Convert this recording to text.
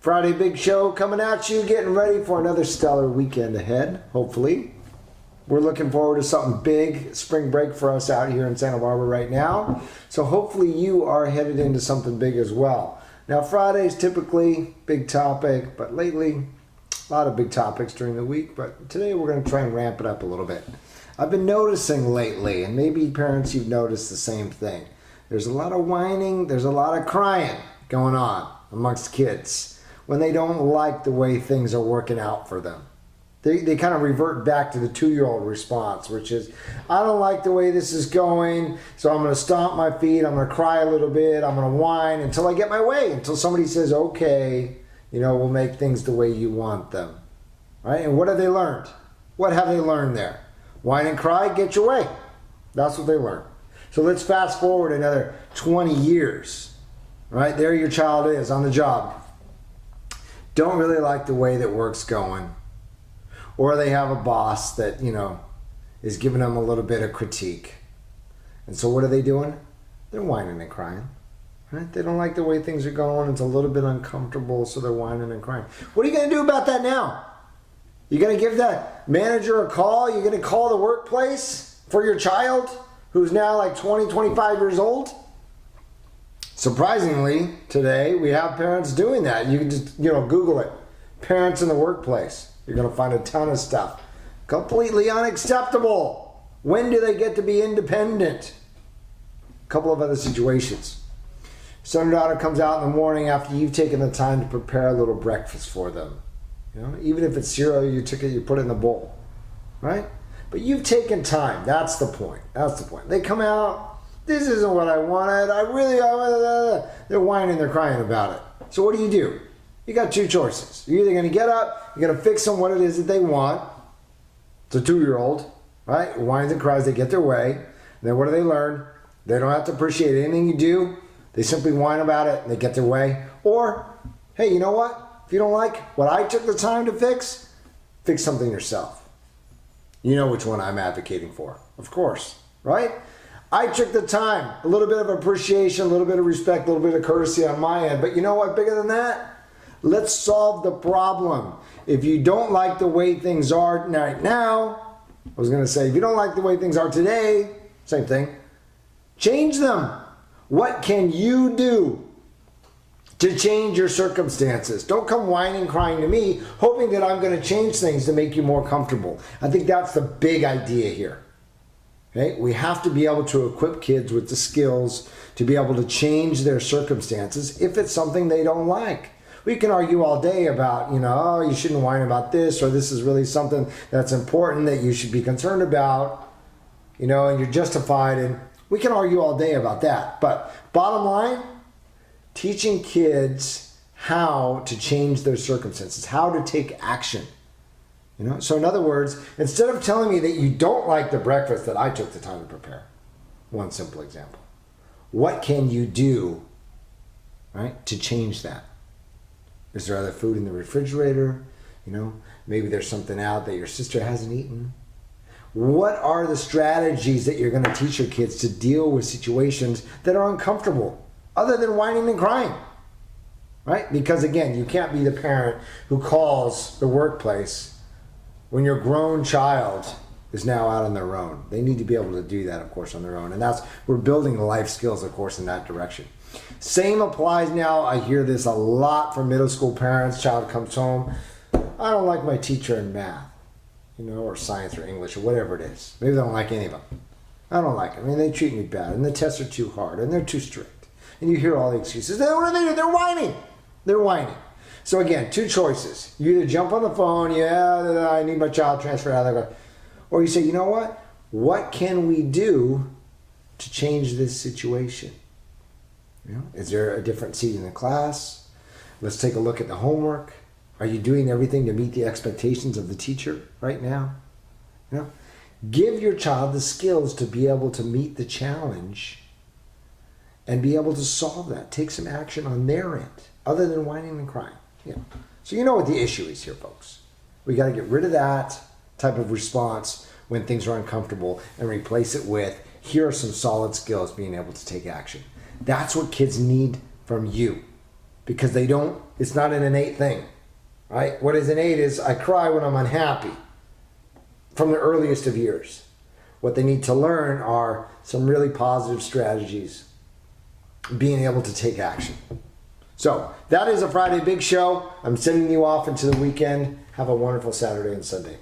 Friday big show coming at you, getting ready for another stellar weekend ahead, hopefully. We're looking forward to something big, spring break for us out here in Santa Barbara right now. So hopefully you are headed into something big as well. Now Friday's typically big topic, but lately a lot of big topics during the week, but today we're going to try and ramp it up a little bit. I've been noticing lately, and maybe parents you've noticed the same thing. There's a lot of whining, there's a lot of crying going on amongst kids when they don't like the way things are working out for them. They kind of revert back to the 2-year-old response, which is, I don't like the way this is going, so I'm going to stomp my feet, I'm going to cry a little bit, I'm going to whine until I get my way, until somebody says, okay, we'll make things the way you want them. Right? And what have they learned? What have they learned there? Whine and cry, get your way. That's what they learned. So let's fast forward another 20 years. Right? There your child is on the job. Don't really like the way that work's going. Or they have a boss that, is giving them a little bit of critique. And so what are they doing? They're whining and crying. Right? They don't like the way things are going. It's a little bit uncomfortable, so they're whining and crying. What are you going to do about that now? You're going to give that manager a call? You're going to call the workplace for your child who's now like 20, 25 years old? Surprisingly, today we have parents doing that. You can just, Google it. Parents in the workplace. You're going to find a ton of stuff. Completely unacceptable. When do they get to be independent? A couple of other situations. Son or daughter comes out in the morning after you've taken the time to prepare a little breakfast for them. Even if it's cereal, you put it in the bowl. Right? But you've taken time. That's the point. That's the point. They come out, this isn't what I wanted. They're whining, they're crying about it. So what do? You got two choices. You're either going to get up, you're going to fix them what it is that they want. It's a 2-year-old, right? Whines and cries, they get their way. And then what do they learn? They don't have to appreciate anything you do. They simply whine about it and they get their way. Or, hey, you know what? If you don't like what I took the time to fix something yourself. You know which one I'm advocating for, of course, right? I took the time, a little bit of appreciation, a little bit of respect, a little bit of courtesy on my end. But you know what? Bigger than that? Let's solve the problem. If you don't like the way things are right now, I was going to say, if you don't like the way things are today, same thing, change them. What can you do to change your circumstances? Don't come whining, crying to me, hoping that I'm going to change things to make you more comfortable. I think that's the big idea here. Okay? We have to be able to equip kids with the skills to be able to change their circumstances if it's something they don't like. We can argue all day about, oh, you shouldn't whine about this, or this is really something that's important that you should be concerned about, and you're justified, and we can argue all day about that. But bottom line, teaching kids how to change their circumstances, how to take action. So in other words, instead of telling me that you don't like the breakfast that I took the time to prepare, one simple example, what can you do, right, to change that? Is there other food in the refrigerator? Maybe there's something out that your sister hasn't eaten. What are the strategies that you're going to teach your kids to deal with situations that are uncomfortable, other than whining and crying? Right? Because again, you can't be the parent who calls the workplace when your grown child is now out on their own. They need to be able to do that, of course, on their own. And we're building life skills, of course, in that direction. Same applies now. I hear this a lot from middle school parents. Child comes home, I don't like my teacher in math, or science or English or whatever it is. Maybe they don't like any of them. I don't like them. They treat me bad, and the tests are too hard, and they're too strict. And you hear all the excuses. Then what do? They're whining. They're whining. So again, two choices. You either jump on the phone, I need my child transferred out of there, or you say, you know what? What can we do to change this situation? Is there a different seat in the class? Let's take a look at the homework. Are you doing everything to meet the expectations of the teacher right now? Give your child the skills to be able to meet the challenge and be able to solve that. Take some action on their end, other than whining and crying. So you know what the issue is here, folks. We got to get rid of that type of response when things are uncomfortable and replace it with, here are some solid skills being able to take action. That's what kids need from you. because they don't, it's not an innate thing, right? What is innate is I cry when I'm unhappy from the earliest of years. What they need to learn are some really positive strategies, being able to take action. So that is a Friday Big Show. I'm sending you off into the weekend. Have a wonderful Saturday and Sunday.